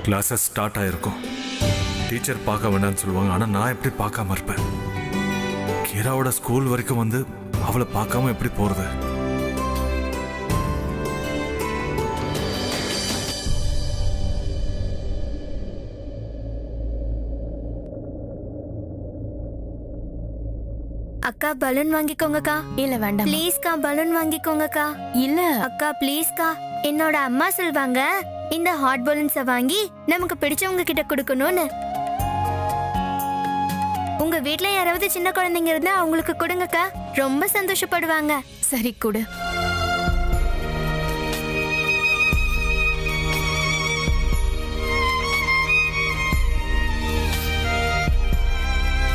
Classes start ஆயிருக்கும். Teacher பார்க்க வேண்டாம்னு சொல்லுவாங்க. ஆனால் நான் எப்படி பார்க்காம இருப்பேன்? கீராவோட ஸ்கூல் வரைக்கும் வந்து அவளை பார்க்காம எப்படி போறது? அக்கா பலூன் வாங்கிக்கோங்கக்கா. இல்ல வேண்டாம். ப்ளீஸ்க்கா பலூன் வாங்கிக்கோங்கக்கா. இல்ல அக்கா ப்ளீஸ்க்கா. என்னோட அம்மா சொல்வாங்க இந்த ஹாட் பலூன்ஸை வாங்கி நமக்கு பிடிச்சவங்க கிட்ட கொடுக்கணும்னு. உங்க வீட்ல யாராவது சின்ன குழந்தைங்க இருந்தா அவங்களுக்கு கொடுங்கக்கா, ரொம்ப சந்தோஷப்படுவாங்க. சரி கொடு.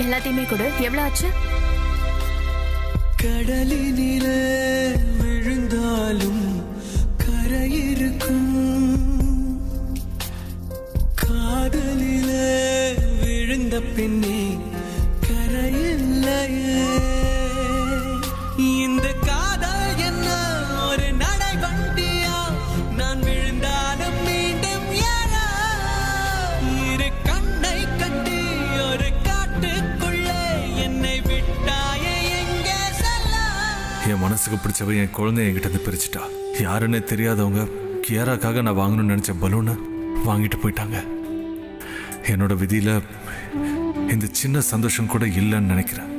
எல்லாத்தையுமே கொடு. எவ்வளவு ஆச்சு? கடலினிலே விழுந்தாலும் கரையிருக்கும், காதலிலே விழுந்த பின்னே கரையில்லையே. இந்த காதல் என்ன ஒரு நடைவண்டியா? நான் விழுந்தாலும் மீண்டும் யாரா? இரு கண்ணை கட்டி ஒரு காட்டுக்குள்ளே என்னை விட்டாயே எங்கே செல்ல? என் மனசுக்கு பிடிச்சவ என் குழந்தைய என்கிட்ட இருந்து பிரிச்சுட்டா. யாருன்னே தெரியாதவங்க கியாராக்காக நான் வாங்கணும்னு நினைச்ச பலூனை வாங்கிட்டு போயிட்டாங்க. என்னோட விதியில இந்த சின்ன சந்தோஷம் கூட இல்லைன்னு நினைக்கிறேன்.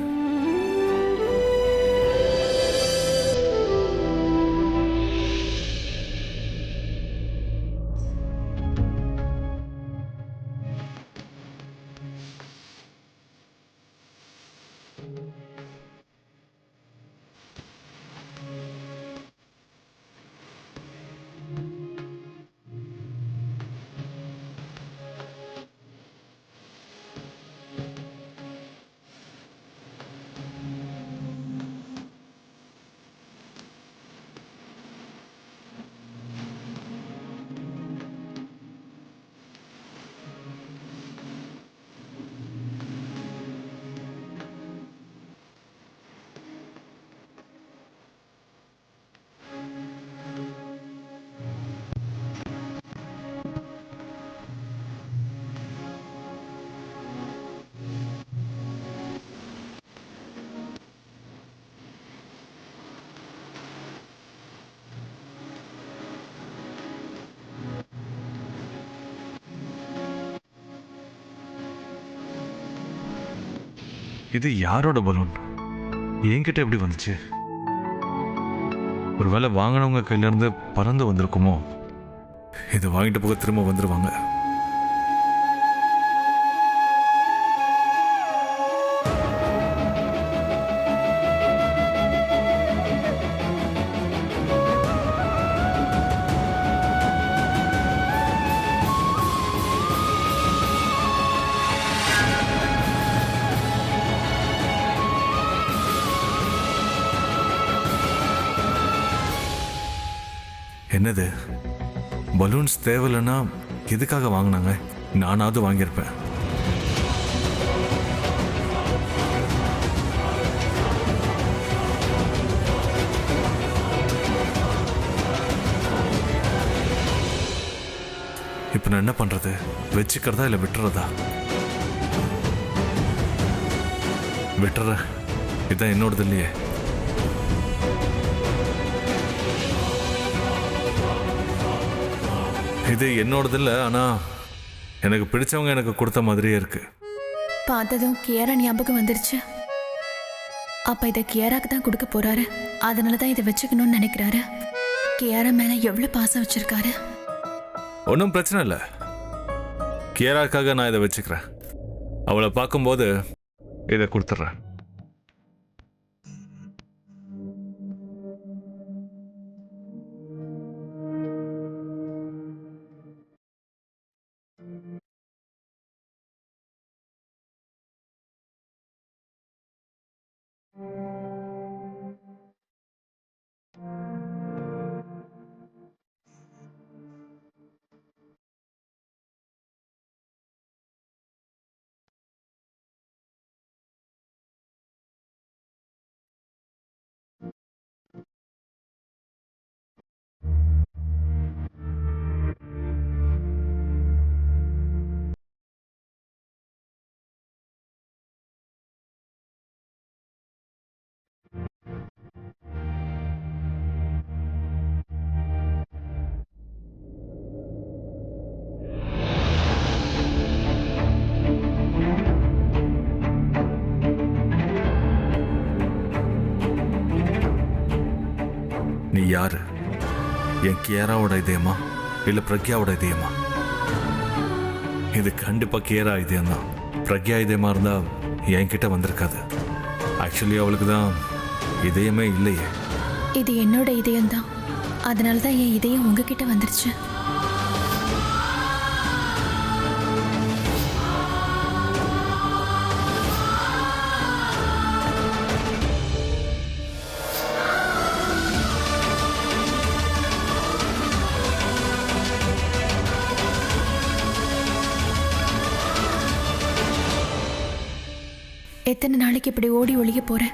இது யாரோட பலூன்? என்கிட்ட எப்படி வந்துச்சு? ஒருவேளை வாங்கினவங்க கையில இருந்து பறந்து வந்திருக்குமோ? இதை வாங்கிட்டு போக திரும்ப வந்துருவாங்க. என்னது பலூன்ஸ் தேவையில்லைன்னா எதுக்காக வாங்கினாங்க? நானாவது வாங்கியிருப்பேன். இப்ப நான் என்ன பண்றது? வச்சுக்கிறதா இல்லை விட்டுறதா? விட்டுறேன். இதுதான் என்னோடது இல்லையே. இது என்னோடது இல்லை, ஆனா எனக்கு பிடிச்சவங்க எனக்கு கொடுத்த மாதிரியே இருக்கு. பார்த்ததும் கியாரா ஞாபகம் வந்துருச்சு. அப்ப இதை கியாராக்கு தான் கொடுக்க போறாரு. அதனாலதான் இதை வச்சுக்கணும்னு நினைக்கிறாரு. கியாரா மேல எவ்வளவு பாசம் வச்சிருக்காரு. ஒன்றும் பிரச்சனை இல்லை. கியாராக்காக நான் இதை வச்சுக்கிறேன். அவளை பார்க்கும்போது இதை கொடுத்துட்றேன். நீ யாரு? என் கியாராவோட இதயமா இல்ல பிரக்யாவோட இதயமா? இது கண்டிப்பா கியாரா இதயம் தான். பிரக்யா இதயமா இருந்தா என்கிட்ட வந்திருக்காது. ஆக்சுவலி அவளுக்கு தான் இதயமே இல்லையே. இது என்னோட இதயம் தான். அதனால தான் என் இதயம் உங்ககிட்ட வந்துருச்சு. எத்தனை நாளைக்கு இப்படி ஓடி ஒளிய போறேன்?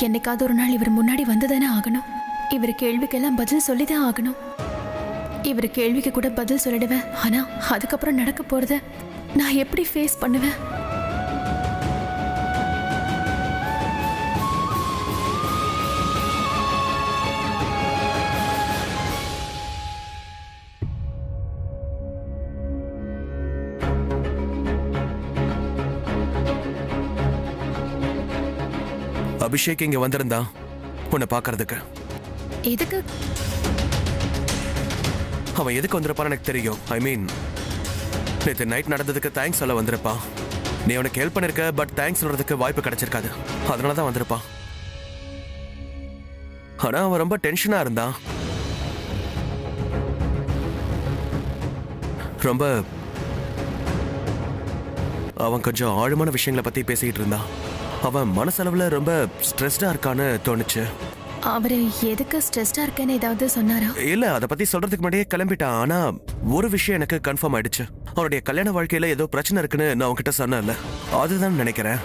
என்னைக்காவது ஒரு நாள் இவர் முன்னாடி வந்துதானே ஆகணும். இவர் கேள்விக்கெல்லாம் பதில் சொல்லிதான் ஆகணும். இவர் கேள்விக்கு கூட பதில் சொல்லிடுவேன். ஆனா அதுக்கப்புறம் நடக்க போறத நான் எப்படி ஃபேஸ் பண்ணுவேன்? அபிஷேக் இங்க வந்திருந்தா உன்னை பாக்குறதுக்கு. எதுக்கு? அவன் எதுக்கு வந்திருப்பான்னு எனக்கு தெரியும். ஐ மீன், நேற்று நைட் நடந்ததுக்கு தேங்க்ஸ் சொல்ல வந்திருப்பான். நீ அவனுக்கு ஹெல்ப் பண்ணிருக்க, பட் தேங்க்ஸ் சொல்றதுக்கு வாய்ப்பு கிடைச்சிருக்காது. அதனாலதான் வந்திருப்பான். ஆனா அவன் ரொம்ப டென்ஷனா இருந்தான். ரொம்ப அவன் கொஞ்சம் ஆழமான விஷயங்களை பத்தி பேசிக்கிட்டு இருந்தான். அவன் மனசளவுல ரொம்ப ஸ்ட்ரெஸ்டா இருக்கான்னு தோணுச்சு. அவரு எதுக்கு ஸ்ட்ரெஸ்டா இருக்கேன்னு ஏதாவது சொன்னாரா? இல்ல, அதை பத்தி சொல்றதுக்கு முன்னாடியே கிளம்பிட்டான். ஆனா ஒரு விஷயம் எனக்கு கன்ஃபார்ம் ஆயிடுச்சு. அவனுடைய கல்யாண வாழ்க்கையில ஏதோ பிரச்சனை இருக்குன்னு நான் உன்கிட்ட சொன்னேன்ல, அதுதான் நினைக்கிறேன்.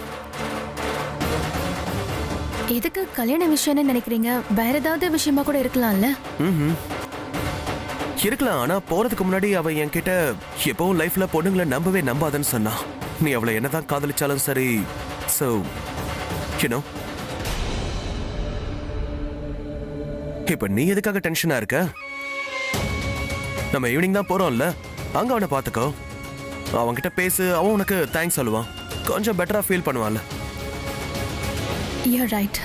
எதுக்கு கல்யாண விஷயம்னு நினைக்கிறீங்க? வேற ஏதாவது விஷயமா கூட இருக்கலாம்ல. இருக்கலாம். ஆனா போறதுக்கு முன்னாடி அவன் என்கிட்ட எப்பவும் லைஃப்ல பொண்ணுங்களை நம்பவே நம்பாதன்னு சொன்னான். நீ அவளை என்னதான் காதலிச்சாலும் சரி. So, you know, இப்ப நீ எதுக்காக டென்ஷனா இருக்க? நம்ம ஈவினிங் தான் போறோம்ல, அங்க அவனை பாத்துக்கோ. அவன்கிட்ட பேசு, அவன் உனக்கு தேங்க்ஸ் சொல்லுவான். கொஞ்சம் பெட்டரா ஃபீல் பண்ணுவான்ல. You're right.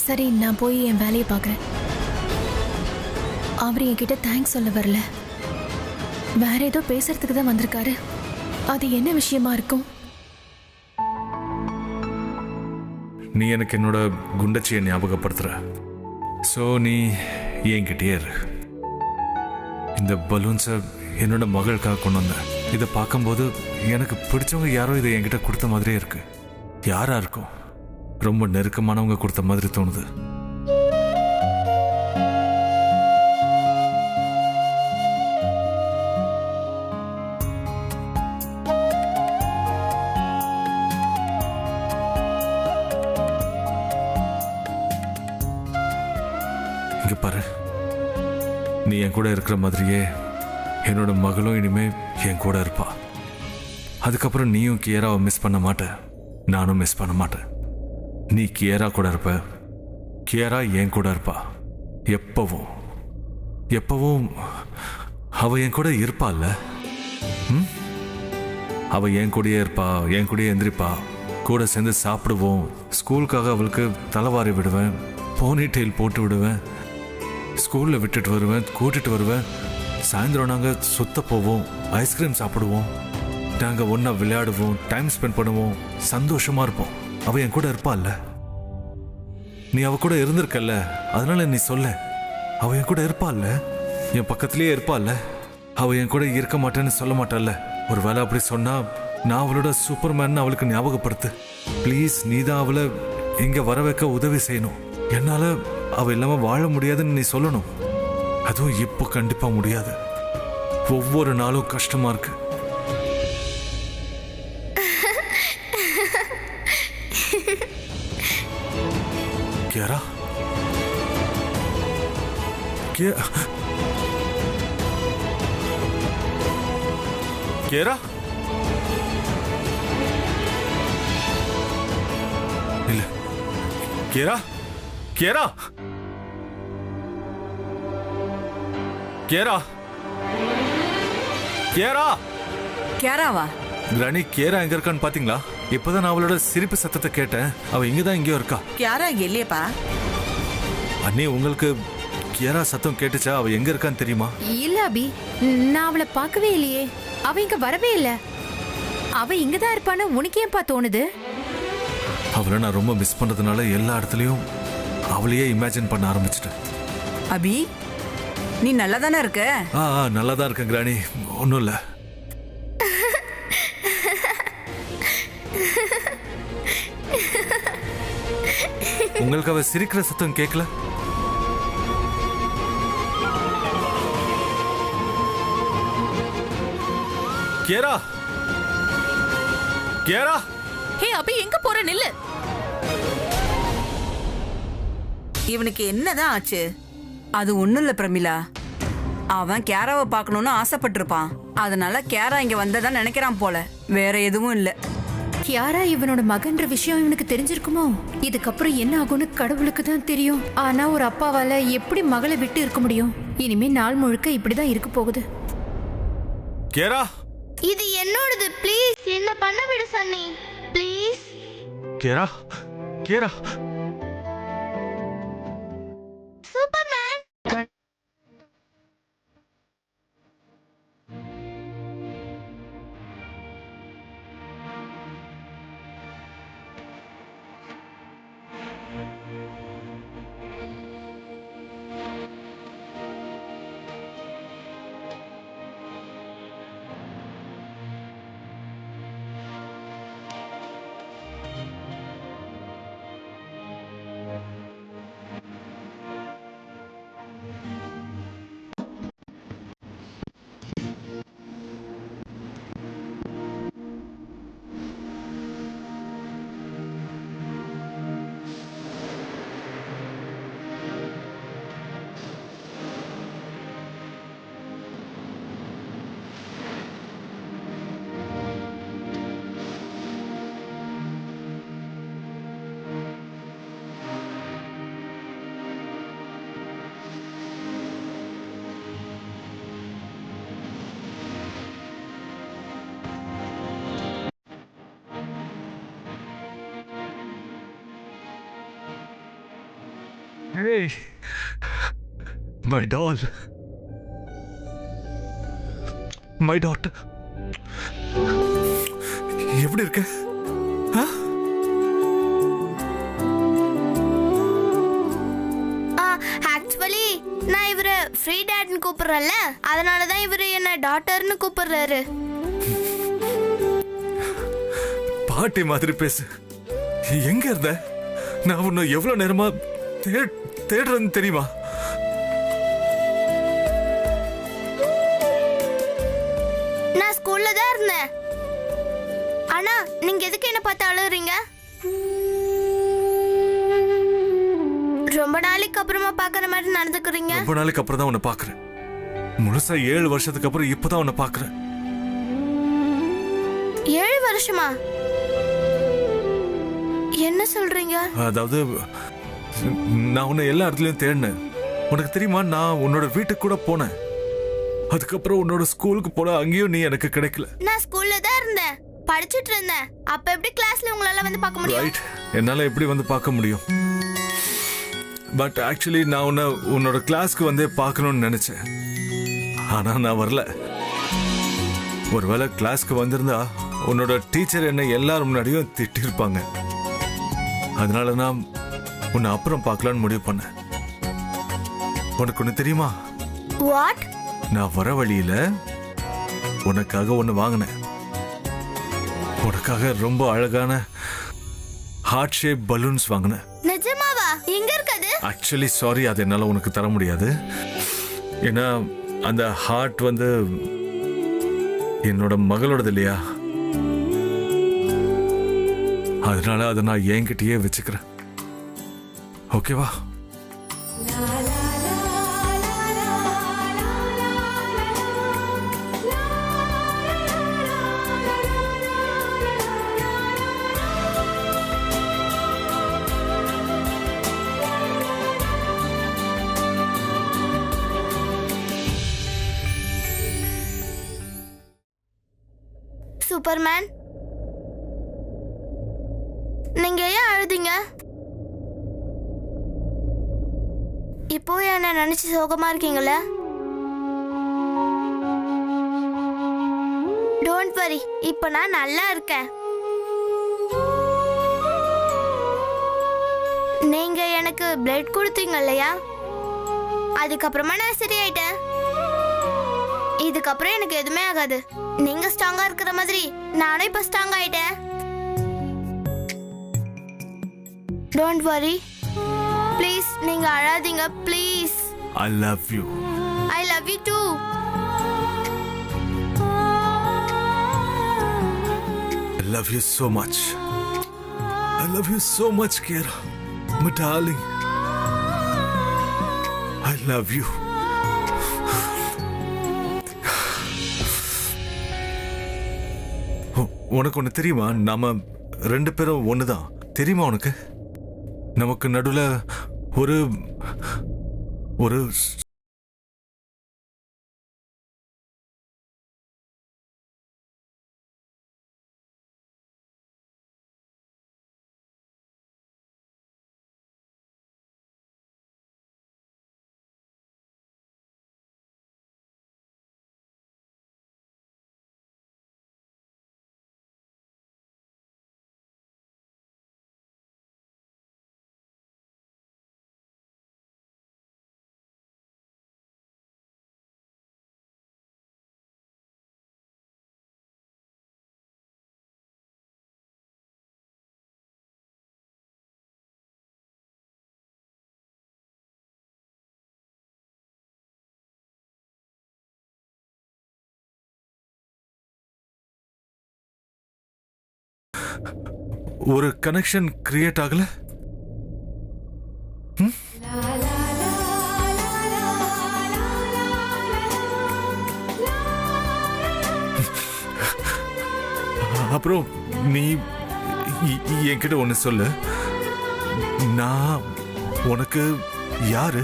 சரி, நான் போய் என் வேலையை பார்க்குறேன். அவர் என்கிட்ட தேங்க்ஸ் சொல்ல வரல, வேற ஏதோ பேசுறதுக்கு தான் வந்திருக்காரு. அது என்ன விஷயமா இருக்கும்? நீ எனக்கு என்னோட குண்டச்சியை ஞாபகப்படுத்துற. ஸோ நீ என்கிட்டயே இரு. இந்த பலூன்ஸை என்னோட மகளுக்காக கொண்டு வந்தேன். இதை பார்க்கும்போது எனக்கு பிடிச்சவங்க யாரோ இதை என்கிட்ட கொடுத்த மாதிரியே இருக்கு. யாரா இருக்கும்? ரொம்ப நெருக்கமானவங்க கொடுத்த மாதிரி தோணுது. இங்க பாரு, நீ என் கூட இருக்கிற மாதிரியே என்னோட மகளும் இனிமே என் கூட இருப்பா. அதுக்கப்புறம் நீயும் கியராவை மிஸ் பண்ண மாட்ட, நானும் மிஸ் பண்ண மாட்டேன். நீ கியரா கூட இருப்ப, கியரா என் கூட இருப்பா. எப்பவும் எப்பவும் அவ என் கூட இருப்பாள்ல. அவ என் கூடயே இருப்பா, என் கூடயே எந்திரிப்பா, கூட சேர்ந்து சாப்பிடுவோம். ஸ்கூலுக்காக அவளுக்கு தலைவாரி விடுவேன், போனி டெயில் போட்டு விடுவேன், ஸ்கூலில் விட்டுட்டு வருவேன், கூட்டிட்டு வருவேன். சாயந்தரம் நாங்கள் சுத்த போவோம், ஐஸ்கிரீம் சாப்பிடுவோம், நாங்கள் ஒன்றா விளையாடுவோம், டைம் ஸ்பெண்ட் பண்ணுவோம், சந்தோஷமாக இருப்போம். அவள் என் கூட இருப்பாள்ல. நீ அவ கூட இருந்திருக்கல்ல, அதனால நீ சொல்ல. அவள் என் கூட இருப்பாள்ல, என் பக்கத்துலேயே இருப்பாள்ல. அவள் என் கூட இருக்க மாட்டேன்னு சொல்ல மாட்டாள்ல. ஒரு வேளை அப்படி சொன்னா நான் அவளோட சூப்பர்மேன் அவளுக்கு ஞாபகப்படுத்து ப்ளீஸ். நீ தான் அவளை இங்கே வர வைக்க உதவி செய்யணும். என்னால் அவள் இல்லாமல் வாழ முடியாதுன்னு நீ சொல்லணும். அதுவும் இப்போ கண்டிப்பா முடியாது. ஒவ்வொரு நாளும் கஷ்டமா இருக்கு. கியாரா, கியாரா, இல்ல கியாரா, கியாரா, கியாரா, கியாரா. கியாராவா? கிராணி, கியாரா எங்க இருக்கான்னு பாத்தீங்களா? இப்பதான் நான் அவளோட சிரிப்பு சத்தத்தை கேட்டேன். அவ இங்கதான் எங்கேயோ இருக்கா. கியாரா இங்க இல்லையப்பா. அண்ணே, உங்களுக்கு கியாரா சத்தம் கேட்டுச்சா? அவ எங்க இருக்கான்னு தெரியுமா? இல்ல அபி, நான் அவளை பார்க்கவே இல்லையே. அவ இங்க வரவே இல்ல. அவ இங்கதான் இருப்பான்னு உனக்கு ஏன்பா தோணுது? அவளை நான் ரொம்ப மிஸ் பண்றதுனால எல்லா இடத்துலயும் அவளையே இமேஜின் பண்ண ஆரம்பிச்சிட்டேன். அபி, நீ நல்லா தானே இருக்க? நல்லா தான் இருக்கேன் கிராணி, ஒன்றும் இல்லை. உங்களுக்கு அவ சிரிக்கிற சத்தம் கேட்கல? கியாரா, கியாரா. ஹே அபி, எங்க போற? நில்லு. இவனுக்கு என்னதான் ஆச்சு? அது ஒண்ணும் இல்ல பிரமிளா. அவன் கேராவை பார்க்கணும்னு ஆசைப்பட்டிருப்பான். அதனால கேரா இங்க வந்ததா நினைக்கிறான் போல. வேற எதுவும் இல்ல. கியாரா இவனோட மகன்ற விஷயம் இவனுக்கு தெரிஞ்சிருக்குமோ? இதுக்கப்புறம் என்ன ஆகும்னு கடவுளுக்கு தான் தெரியும். ஆனா ஒரு அப்பாவால எப்படி மகளை விட்டு இருக்க முடியும்? இனிமே நாள் முழுக்க இப்படிதான் இருக்க போகுது. கியாரா, இது என்னோடது. ப்ளீஸ் என்ன பண்ண விடு Sunny, please. Kiara, Kiara. Superman. Hey, my doll, my daughter. எப்படி இருக்க? ஆக்சுவலி நான் இவரை ஃப்ரீ டேட்னு கூப்பிடுறேன்ல, அதனாலதான் இவரு என்ன டாட்டர்னு கூப்பிடுறாரு. பாட்டி மாதிரி பேசு. எங்க இருந்த? நான் உன்னை எவ்வளவு நேரமா தேடுறேன்னு தெரியுமா? நான் ஸ்கூல்ல தான் இருந்தேன். ஆனா நீங்க எதுக்கு என்ன பார்த்து அழுகுறீங்க? ரொம்ப நாளைக்கு அப்புறமா பாக்குற மாதிரி நடந்துக்கிறீங்க. ரொம்ப நாளைக்கு அப்புறம் தான் உன்னை பாக்குறேன். முழுசா 7 வருஷத்துக்கு அப்புறம் இப்பதான் உன்னை பாக்குறேன். 7 வருஷமா? என்ன சொல்றீங்க? அதாவது நான் உன்னை எல்லா இடத்துலயும் தேடினேன். உனக்கு தெரியுமா, நான் உன்னோட வீட்டுக்கு கூட போனேன். அதுக்கப்புறம் உன்னோட ஸ்கூலுக்கு போன, அங்கேயும் நீ எனக்கு கிடைக்கல. நான் ஸ்கூல்ல தான் இருந்தேன், படிச்சிட்டு இருந்தேன். அப்ப எப்படி கிளாஸ்ல உங்களால வந்து பார்க்க முடியும்? ரைட், என்னால எப்படி வந்து பார்க்க முடியும்? பட் ஆக்சுவலி நான் உன்னோட கிளாஸ்க்கு வந்து பார்க்கணும்னு நினைச்சேன். ஆனா நான் வரல. ஒருவேளை கிளாஸ்க்கு வந்திருந்தா உன்னோட டீச்சர் என்ன எல்லாரும் முன்னாடியும் திட்டிருப்பாங்க. அதனால நான் உன்னை அப்புறம் பார்க்கலான்னு முடிவு பண்ணேன். உனக்கு ஒண்ணு தெரியுமா? வாட்? நான் வர வழியில உனக்காக ஒண்ணு வாங்கினேன். உனக்காக ரொம்ப அழகான ஹார்ட் ஷேப் பலூன்ஸ் வாங்கினேன். நிஜமாவா? எங்க இருக்குது? ஆக்சுவலி சாரி, அது என்னால உனக்கு தர முடியாது. ஏன்னா அந்த ஹார்ட் வந்து என்னோட மகளோடது இல்லையா, அதனால அதை நான் என்கிட்டயே வச்சுக்கிறேன். ஓகேவா? சூப்பர்மேன், நீங்க ஏன் அழுதீங்க? இப்போ என்ன நினைச்சு சோகமா இருக்கீங்களா? டோன்ட் வரி, இப்போ நான் நல்லா இருக்கேன். நீங்க எனக்கு பிளட் கொடுத்தீங்க இல்லையா, அதுக்கப்புறமா நான் சரியாயிட்டேன். இதுக்கப்புறம் எனக்கு எதுவுமே ஆகாது. நீங்க ஸ்ட்ராங்கா இருக்கிற மாதிரி நானும் இப்ப ஸ்ட்ராங் ஆயிட்டேன். டோன்ட் வரி ப்ளீஸ், நீங்க அழாதீங்க please. I love you. I love you too. I love you so much. I love you so much, Kiera. My darling. I love you. உனக்கு ஒன்று தெரியுமா? நாம 2 பேரும் ஒண்ணுதான். தெரியுமா உனக்கு? நமக்கு நடுவுல ஒரு ஒரு ஒரு கனெக்ஷன் கிரியேட் ஆகல. அப்புறம் நீ என்கிட்ட ஒண்ணு சொல்லு, நான் உனக்கு யாரு?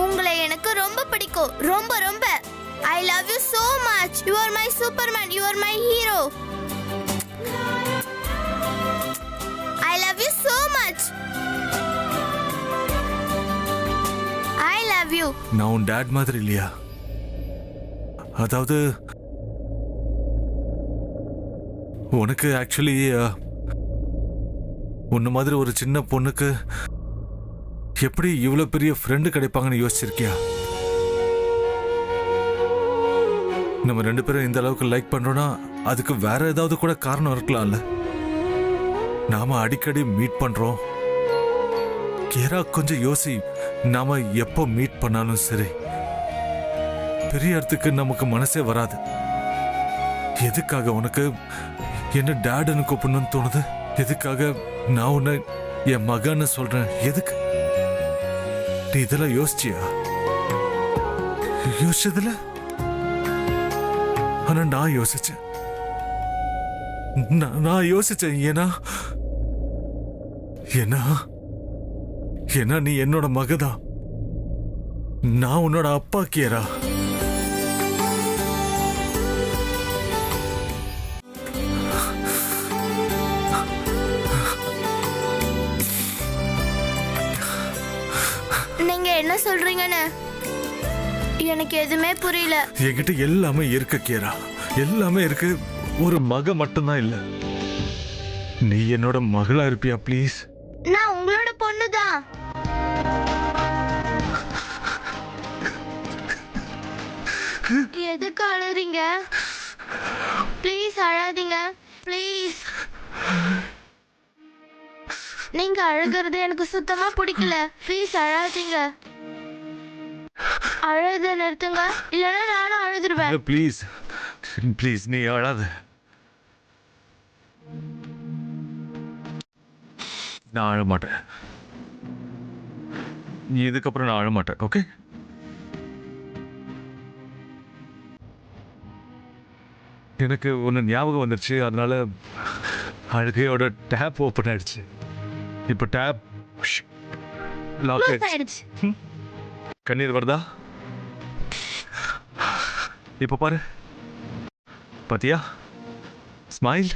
உங்களை எனக்கு ரொம்ப பிடிக்கும், ரொம்ப ரொம்ப. I love you so much. You are my Superman. You are my hero. I love you so much. I love you. நான் உன் டாட் மாதிரி இல்லையா? அதாவது உனக்கு ஆக்சுவலி உன்ன மாதிரி ஒரு சின்ன பொண்ணுக்கு எப்படி இவ்வளவு பெரிய ஃப்ரெண்டு கிடைப்பாங்கன்னு யோசிச்சிருக்கியா? நம்ம 2 பேரும் இந்த அளவுக்கு லைக் பண்றோம்னா அதுக்கு வேற ஏதாவது கூட காரணம் இருக்கலாம்ல. நாம அடிக்கடி மீட் பண்றோம். கேரா, கொஞ்சம் யோசி. நாம எப்போ மீட் பண்ணாலும் சரி, பெரிய இடத்துக்கு நமக்கு மனசே வராது. எதுக்காக உனக்கு என்ன டாடுன்னு கூப்பிடணும்னு தோணுது? எதுக்காக நான் உன்னை என் மகன்னு சொல்றேன்? எதுக்கு நீ இதெல்லாம் யோசிச்சியா? யோசிச்சதுல ஆனா நான் யோசிச்சேன். ஏன்னா ஏன்னா ஏன்னா நீ என்னோட மகதான். நான் உன்னோட அப்பா கேரா. நீங்க என்ன சொல்றீங்கன்னு எனக்கு எதுவுமே புரியல. என்கிட்ட எல்லாமே இருக்கு கேரா, எல்லாமே இருக்கு. ஒரு மக மட்டும்தான் இல்ல. நீ என்னோட மகளா இருப்பியா ப்ளீஸ்? நான் உங்களோட பொண்ணுதான். எதுக்கு அழுறீங்க? ப்ளீஸ் அழாதீங்க ப்ளீஸ். நீங்க அழுகிறது எனக்கு சுத்தமா பிடிக்கல. ப்ளீஸ் அழாதீங்க. அழுத நிறுத்துங்க, இல்லைன்னா நானும் அழுதுருவேன். ப்ளீஸ் ப்ளீஸ், நீ அழாத. நான் அழ மாட்டேன். நீ இதுக்கப்புறம் நான் அழ மாட்டேன். ஓகே? எனக்கு ஒன்று ஞாபகம் வந்துருச்சு. அதனால அழுகையோட டேப் ஓப்பன் ஆயிடுச்சு. இப்போ டேப் லாக் ஆயிடுச்சு. கண்ணீர் வருதா? இப்போ பாரு, பாத்தியா? ஸ்மைல்.